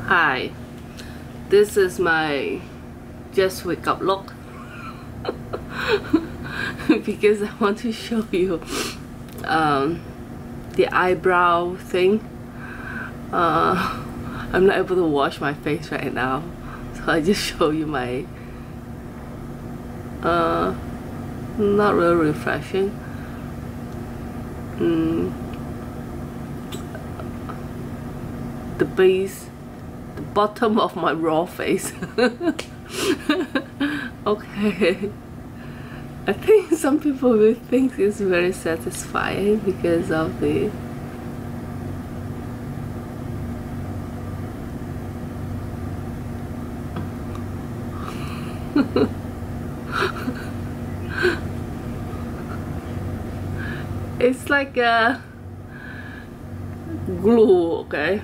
Hi, this is my just wake up look because I want to show you the eyebrow thing. I'm not able to wash my face right now, so I just show you my not really refreshing. The base, the bottom of my raw face. Okay, I think some people will think it's very satisfying because of the it's like a glue, okay,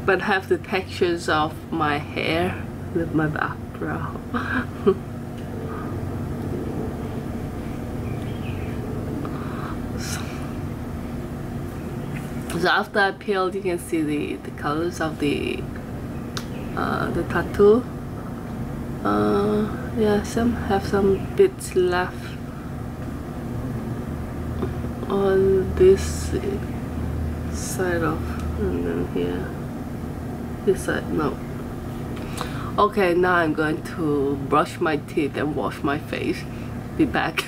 but have the textures of my hair with my eyebrow. So after I peeled, you can see the colors of the tattoo. Yeah, some have some bits left on this side of, and then here, this side, no. Okay, now I'm going to brush my teeth and wash my face. Be back.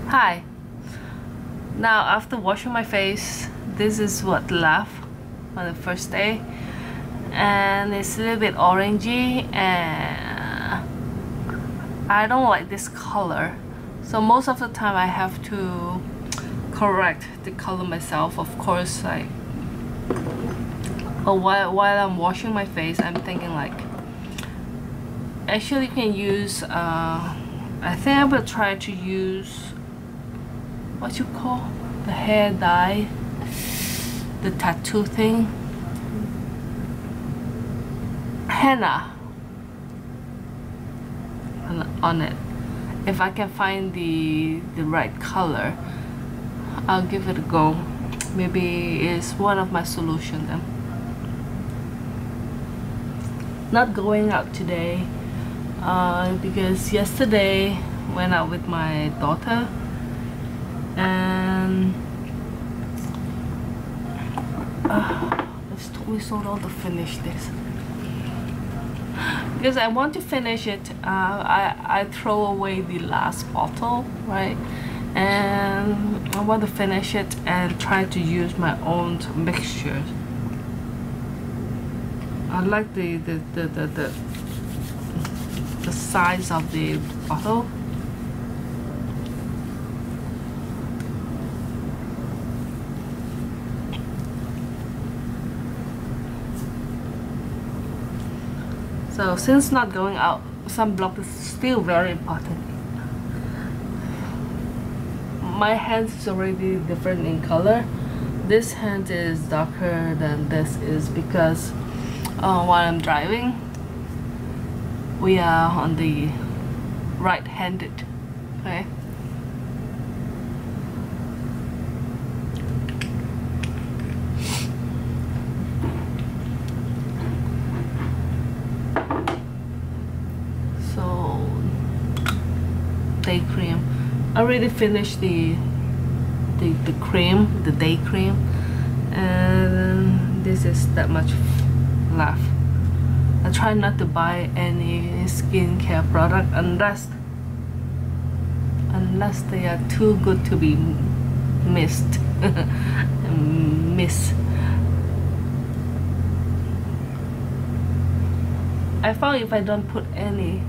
Hi. Now after washing my face, this is what left on the first day, and it's a little bit orangey and I don't like this color, so most of the time I have to correct the color myself. Of course, like while I'm washing my face, I'm thinking like, actually you can use I think I will try to use what you call the hair dye, the tattoo thing, henna on it. If I can find the right color, I'll give it a go. Maybe it's one of my solutions then. Not going out today because yesterday went out with my daughter, and it took me so long to finish this because I want to finish it. I throw away the last bottle, right, and I want to finish it and try to use my own mixture. I like the size of the bottle. So since not going out, sunblock is still very important. My hands is already different in color. This hand is darker than this is because while I'm driving, we are on the right-handed, okay? Day cream. I already finished the cream, the day cream, and this is that much left. I try not to buy any skincare product unless they are too good to be missed. I found if I don't put any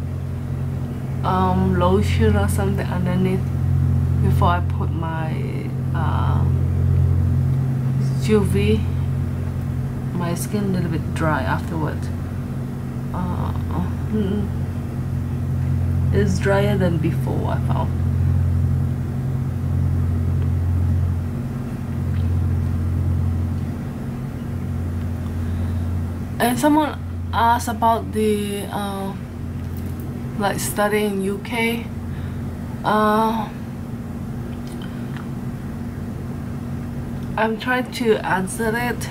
lotion or something underneath before I put my UV, my skin a little bit dry afterwards. It's drier than before, I found. And someone asked about the like studying in UK. I'm trying to answer it.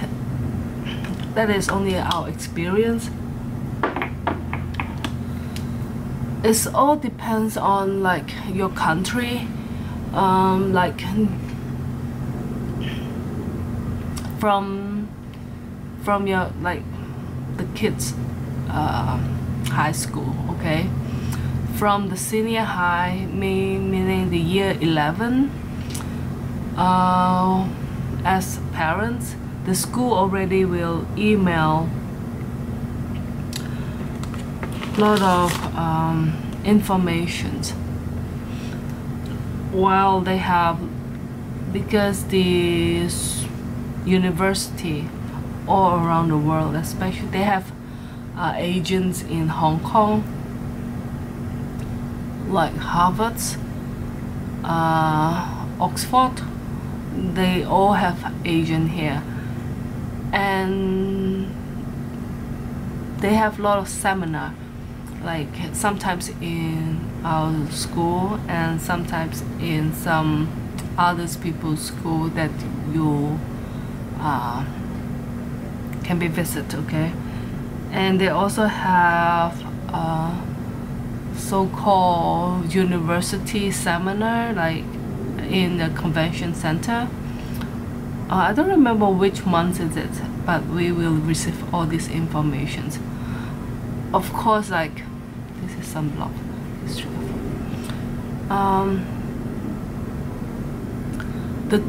That is only our experience. It all depends on like your country, like from your like the kids high school, okay, from the senior high, meaning the year 11, as parents, the school already will email a lot of informations. While they have, because the university all around the world, especially they have agents in Hong Kong, like Harvard's, Oxford, they all have agent here, and they have a lot of seminar, like sometimes in our school and sometimes in some others people's school that you can be visited, okay. And they also have so-called university seminar, like in the convention center. I don't remember which month is it, but we will receive all these informations. Of course, like this is sunblock. The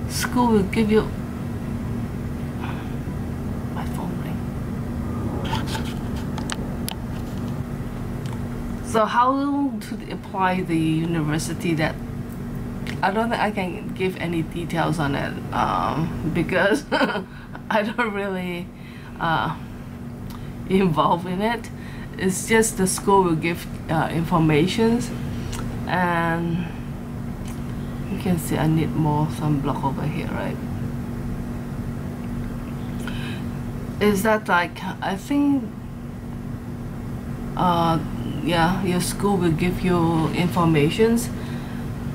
school will give you. My phone ring. So how to apply the university, that I don't think I can give any details on it, because I don't really involved in it. It's just the school will give informations, and you can see I need more sunblock over here, right? Is that like, I think yeah, your school will give you informations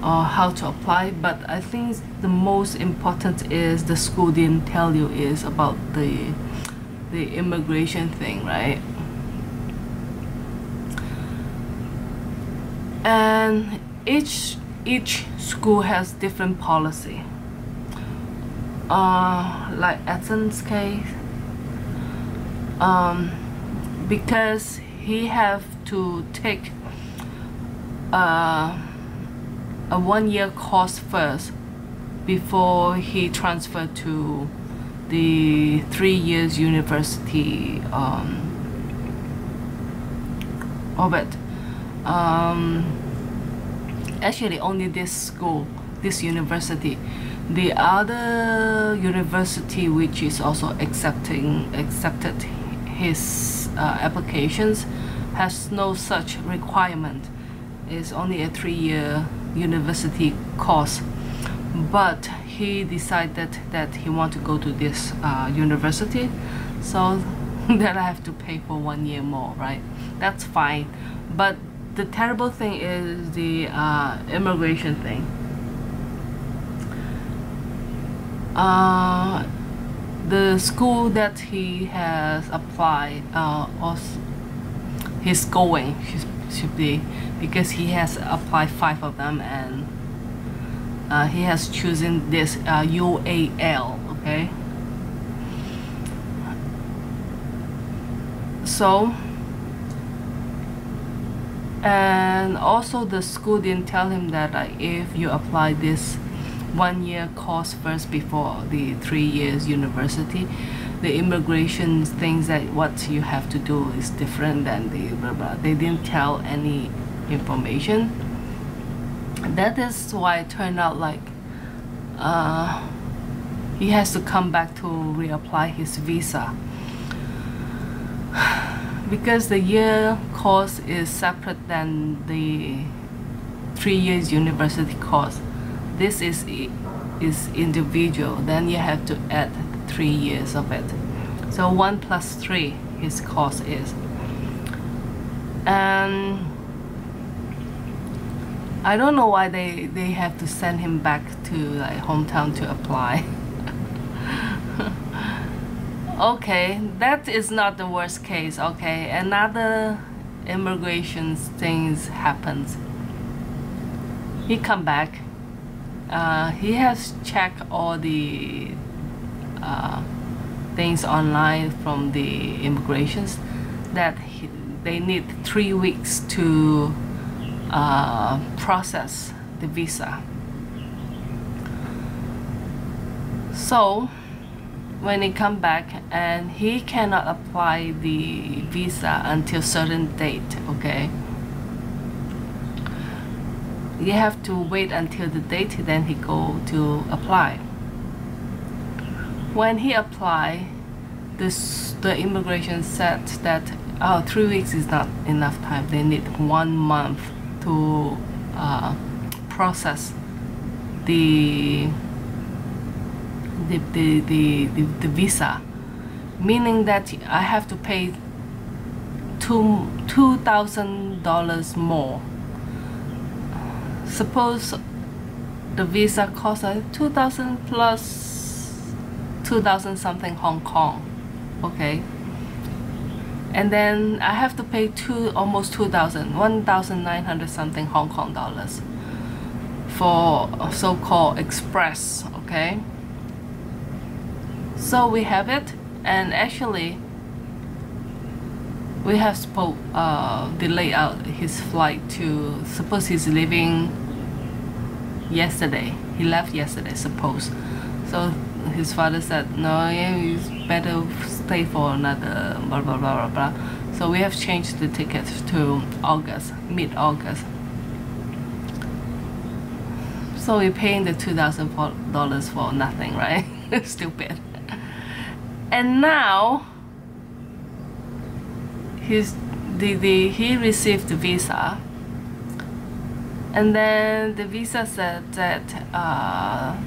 how to apply, but I think the most important is the school didn't tell you is about the immigration thing, right? And each school has different policy. Like Edson's case, because he have to take a 1-year course first before he transferred to the 3 years university of it. Actually only this school, this university. The other university which is also accepted his applications has no such requirement. It's only a 3-year university course, but he decided that he want to go to this university, so that I have to pay for 1 year more, right? That's fine. But the terrible thing is the immigration thing. The school that he has applied, also he's going, should be, because he has applied 5 of them, and he has chosen this UAL, okay? So, and also the school didn't tell him that if you apply this 1-year course first before the 3 years university, the immigration things that what you have to do is different than the blah blah. They didn't tell any information. That is why it turned out like he has to come back to reapply his visa, because the year course is separate than the 3 years university course. This is individual, then you have to add 3 years of it. So 1 plus 3 his course is. And I don't know why they have to send him back to like hometown to apply. Okay, that is not the worst case. Okay, another immigration things happens. He come back. He has checked all the things online from the immigrations that they need 3 weeks to process the visa. So when he come back, and he cannot apply the visa until certain date, okay? You have to wait until the date, then he go to apply. When he apply, the immigration said that 3 weeks is not enough time. They need 1 month to process the visa, meaning that I have to pay $2,000 more. Suppose the visa costs 2,000 plus 2,000 something Hong Kong, okay? And then I have to pay almost 2,000, 1,900 something Hong Kong dollars for so-called express, okay? So we have it, and actually we have delay out his flight to, suppose he's leaving yesterday. He left yesterday, suppose. So his father said, no, yeah, he's better stay for another blah blah blah blah blah. So we have changed the ticket to August, mid-August. So we're paying the $2,000 for nothing, right? Stupid. And now he received the visa, and then the visa said that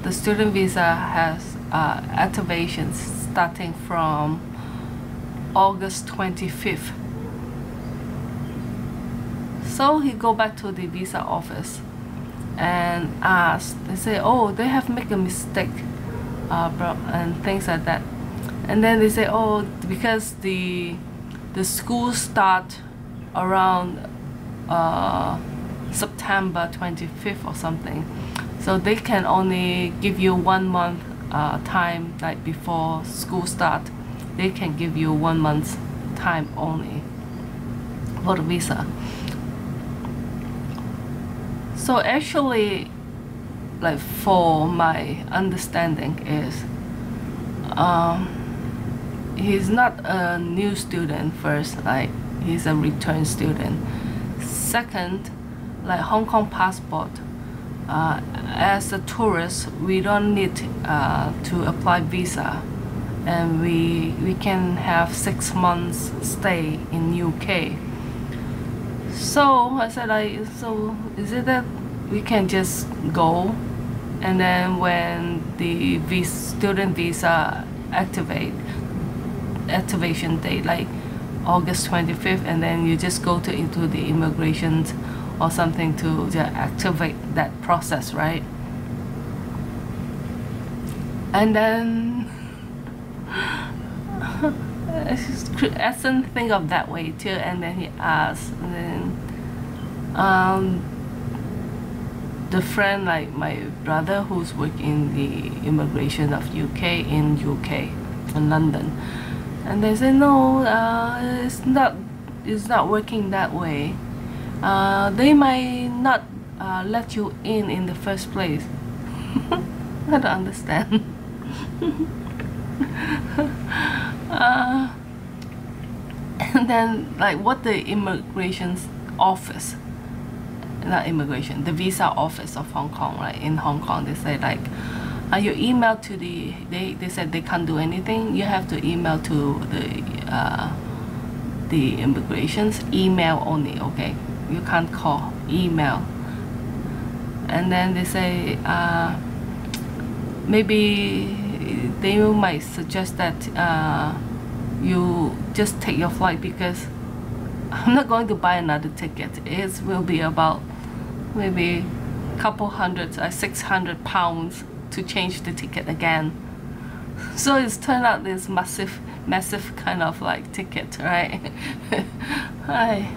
the student visa has activations starting from August 25th. So he go back to the visa office and ask. They say, oh, they have made a mistake, and things like that. And then they say, oh, because the school start around September 25th or something, so they can only give you 1 month time, like before school start. They can give you 1 month's time only for the visa. So actually, like, for my understanding is he's not a new student. First, like, he's a return student. Second, like, Hong Kong passport, as a tourist we don't need to apply visa, and we can have 6 months stay in UK. So I said, like, so is it that we can just go, and then when the student visa activation date, like August 25th, and then you just go into the immigration or something to activate that process, right? And then Essen think of that way too, and then he asked, and then the friend, like my brother who's working in the immigration of UK in London, and they say, no, it's not working that way. They might not let you in the first place. I don't understand. And then, like, what the immigration office, not immigration, the visa office of Hong Kong, right? In Hong Kong, they say, like, you email to they said they can't do anything. You have to email to the immigrations, email only, okay? You can't call, email. And then they say maybe they might suggest that you just take your flight, because I'm not going to buy another ticket. It will be about maybe couple hundred, £600 to change the ticket again. So it's turned out this massive kind of like ticket, right? Hi.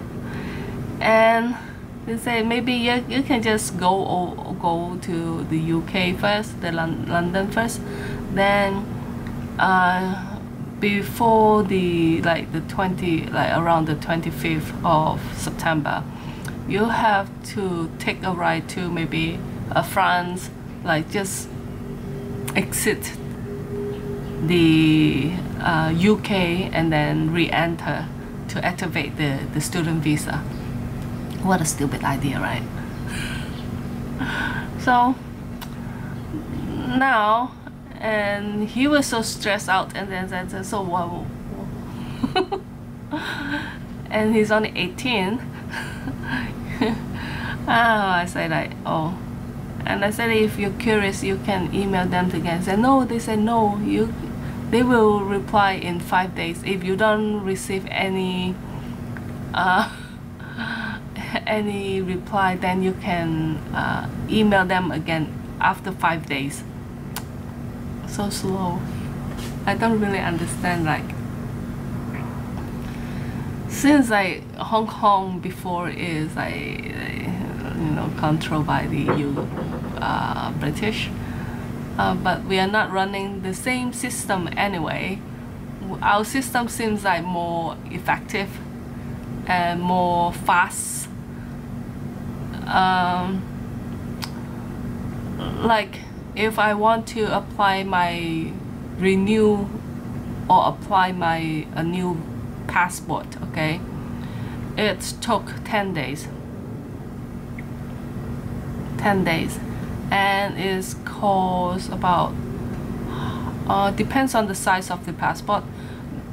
And they say maybe you can just go to the UK first, the London first, then before the around the 25th of September, you have to take a ride to maybe France, like just exit the UK and then re-enter to activate the student visa. What a stupid idea, right? So now, and he was so stressed out, and then said, so what? And he's only 18. I said like, oh. And I said, if you're curious, you can email them again. I said, no. They said, no, they will reply in 5 days. If you don't receive any any reply, then you can email them again after 5 days. So slow. I don't really understand, like, since Hong Kong before is controlled by the British, but we are not running the same system anyway. Our system seems like more effective and more fast. Like if I want to apply my renew or apply my new passport, okay, it took 10 days. 10 days, and it costs about depends on the size of the passport.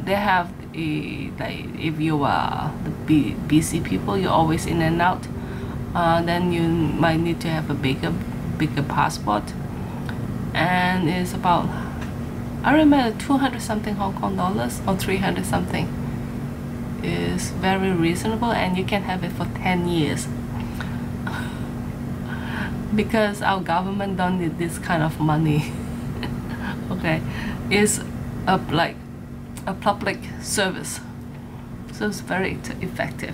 They have like, if you are the BC people, you're always in and out, then you might need to have a bigger passport, and it's about, I remember, 200 something Hong Kong dollars or 300 something. Is very reasonable, and you can have it for 10 years. Because our government don't need this kind of money. Okay, it's like a public service, so it's very effective.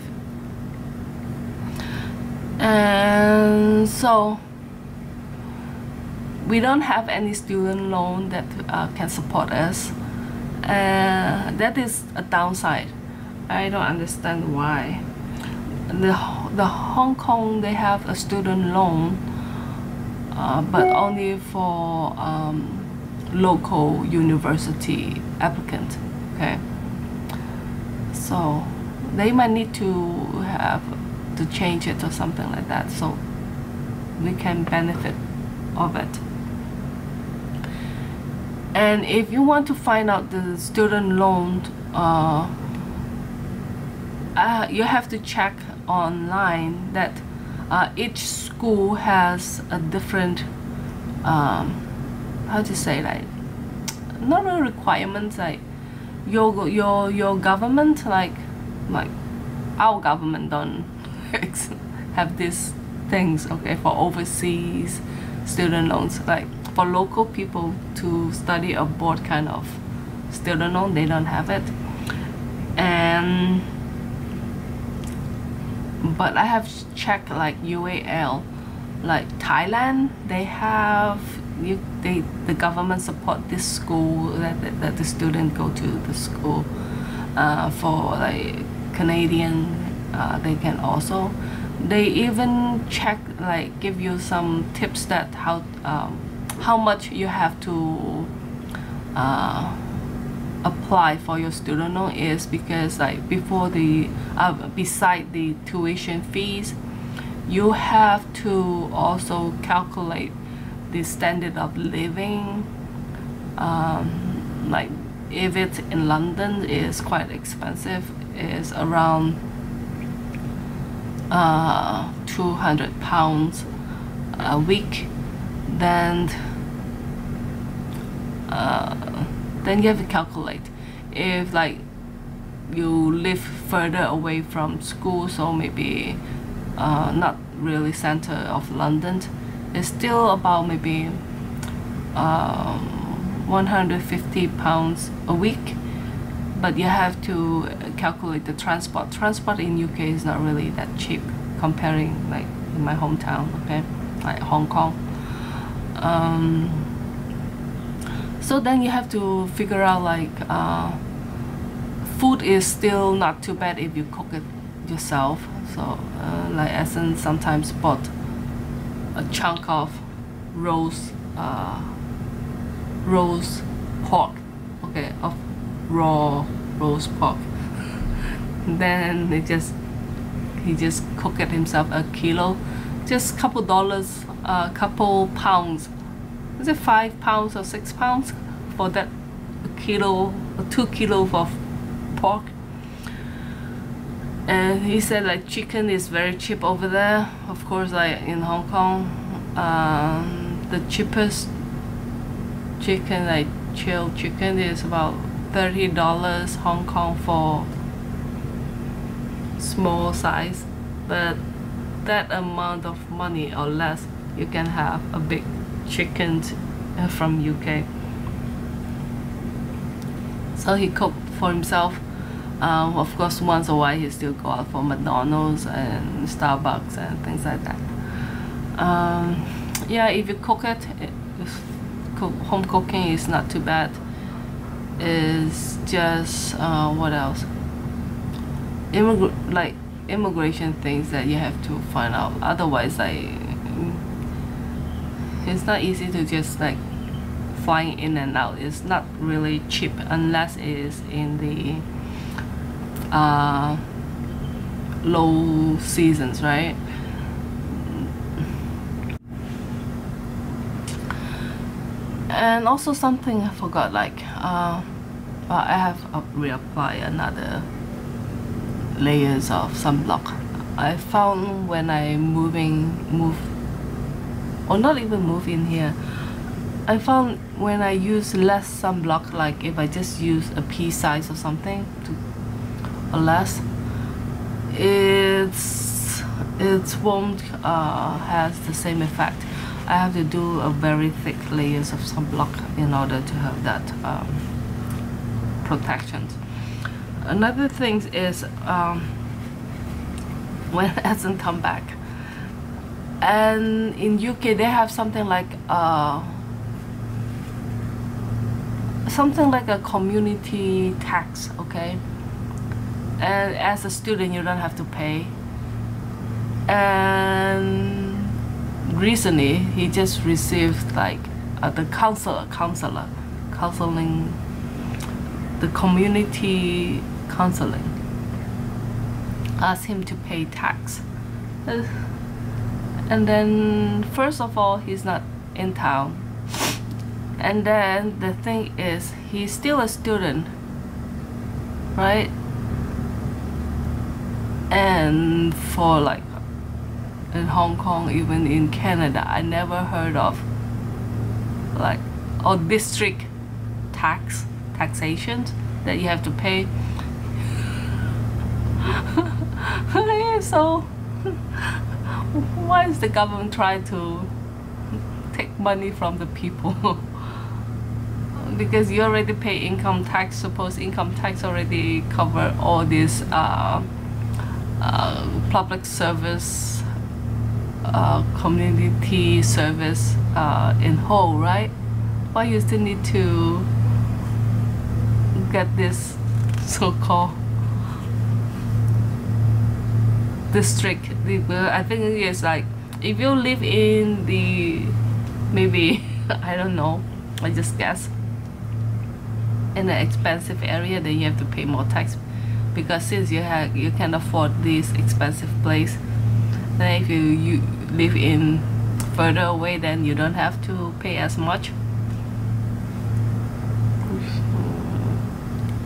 And so we don't have any student loan that can support us. That is a downside. I don't understand why. The Hong Kong, they have a student loan, but only for local university applicant. Okay, so they might need to have to change it or something like that, so we can benefit of it. And if you want to find out the student loan, you have to check online that each school has a different how to say, like, not a requirements, like your government, like our government don't have these things, okay, for overseas student loans. Like for local people to study abroad kind of student loan, they don't have it. And but I have checked like UAL, like Thailand, they have the government support this school that the student go to the school. For like Canadian, they can also, they even check, like give you some tips that how much you have to apply for your student loan is, because like before the beside the tuition fees, you have to also calculate the standard of living. Like if it's in London, it's quite expensive. It's around £200 a week. Then you have to calculate if like you live further away from school, so maybe not really center of London. It's still about maybe 150 pounds a week, but you have to calculate the transport. Transport in UK is not really that cheap comparing like in my hometown, okay, like Hong Kong. So then you have to figure out like food is still not too bad if you cook it yourself. So like Essen sometimes bought a chunk of roast pork, okay, of raw roast pork. Then he just cooked it himself, a kilo, just couple dollars, couple pounds. Is it 5 pounds or 6 pounds for that kilo or 2 kilos of pork? And he said like chicken is very cheap over there. Of course, like in Hong Kong, the cheapest chicken, like chilled chicken, is about $30 Hong Kong for small size. But that amount of money or less, you can have a big chicken from UK. So he cooked for himself. Of course, once a while he still go out for McDonald's and Starbucks and things like that. Yeah, if you cook it, home cooking is not too bad. It's just what else? Immigration things that you have to find out. Otherwise, like it's not easy to just like flying in and out. It's not really cheap unless it's in the low seasons, right? And also something I forgot, like I have reapplied another layers of sunblock. I found when I move or not even move in here, I found when I use less sunblock, like if I just use a pea size or something or less, it won't has the same effect. I have to do a very thick layers of sunblock in order to have that protection. Another thing is when it hasn't come back, and in UK they have something like a community tax, okay, and as a student you don't have to pay. And recently he just received like the counseling, the community counseling asked him to pay tax. And then first of all, he's not in town, and then the thing is he's still a student, right? And for like in Hong Kong, even in Canada, I never heard of like district taxation that you have to pay. So why is the government trying to take money from the people? Because you already pay income tax. Suppose income tax already cover all this public service, community service in whole, right? Why you still need to get this so-called district? I think it's like if you live in the maybe I don't know, I just guess, in an expensive area, then you have to pay more tax, because since you can afford this expensive place. Then if you live in further away, then you don't have to pay as much.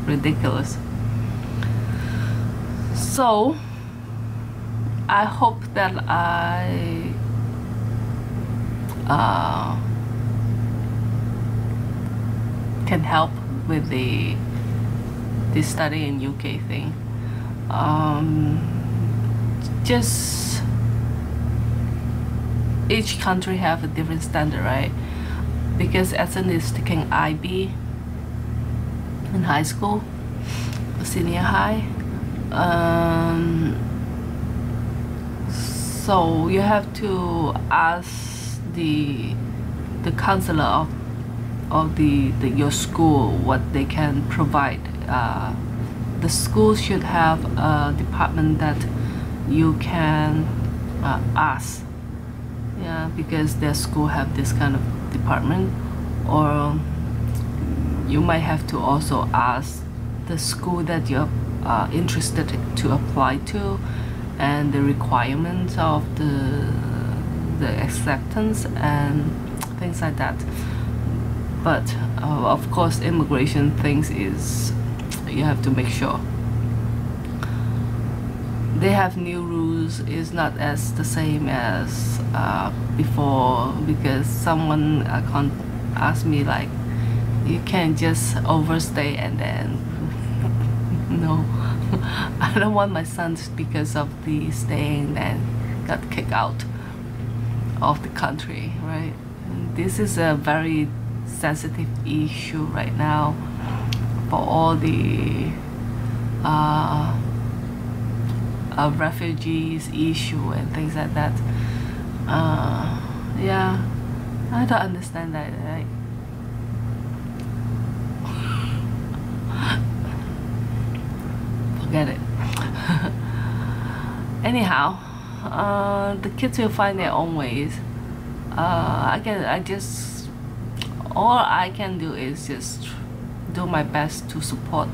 Ridiculous. So I hope that I can help with the study in UK thing. Just each country have a different standard, right? Because Edson is taking IB in high school, senior high. So you have to ask the counselor of your school what they can provide. The school should have a department that you can ask, yeah, because their school have this kind of department. Or you might have to also ask the school that you're interested to apply to, and the requirements of the acceptance and things like that. But of course, immigration things is, you have to make sure they have new rules. Is not as the same as before, because someone asked me like, you can't just overstay and then no. I don't want my sons, because of the staying, and got kicked out of the country, right? And this is a very sensitive issue right now for all the refugees issue and things like that. Yeah, I don't understand that, right? Forget it. Anyhow, the kids will find their own ways. All I can do is just do my best to support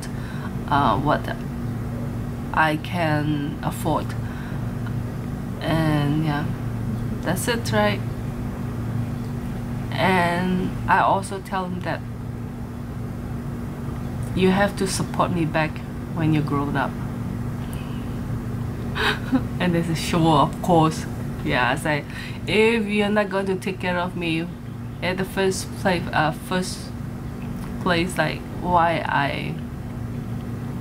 what I can afford, and yeah, that's it, right? And I also tell them that you have to support me back when you're grown up. And this is sure, of course. Yeah, I say, if you're not going to take care of me at the first place, like why I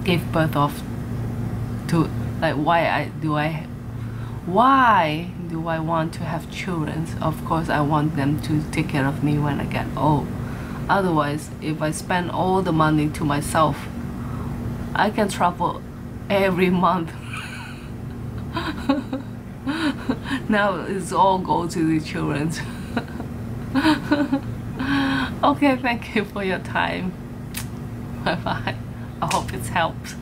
gave birth of to, like why do I want to have children? Of course I want them to take care of me when I get old. Otherwise, if I spend all the money to myself, I can travel every month. Now it's all go to the children. Okay, thank you for your time. Bye bye. I hope it helps.